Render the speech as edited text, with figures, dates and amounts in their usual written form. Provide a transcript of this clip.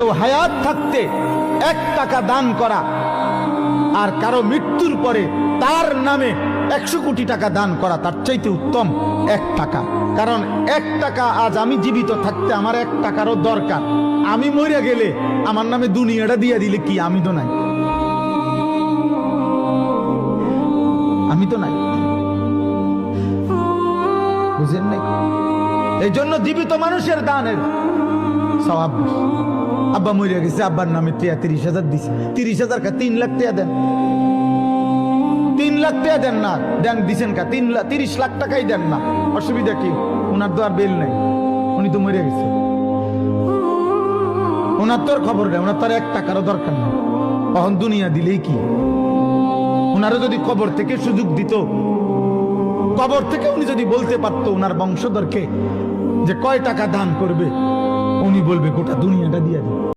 তো হায়াত থাকতে 1 টাকা দান করা আর কারো মৃত্যুর পরে তার নামে 100 কোটি টাকা দান করা তার চাইতে উত্তম 1 টাকা। কারণ 1 টাকা আজ আমি জীবিত থাকতে আমার 1 টাকারও দরকার। আমি মরে গেলে আমার নামে দুনিয়াটা দিয়ে দিলে কি আমি তো নাই, আমি তো নাই, বুঝেন নাই? এই জন্য জীবিত মানুষের দানের সওয়াব। আব্বা মরে গেছে, আব্বার নামে 30,000 দিছে, 30,000 কা 3 লাখ টাকা দেন, 3 লাখ টাকা দেন না, দেন দিছেন কা 30 লাখ টাকাই দেন না, অসুবিধা কি? ওনার তো আর বেল নাই, উনি তো মরে গেছে, ওনার তোর খবর নেই, ওনার তো আর 1 টাকারও দরকার নেই। তখন দুনিয়া দিলেই কি? ওনারও যদি কবর থেকে সুযোগ দিত, কবর থেকে উনি যদি বলতে পারতো ওনার বংশধরকে যে কয় টাকা দান করবে, উনি বলবে গোটা দুনিয়াটা দিয়ে দিবে।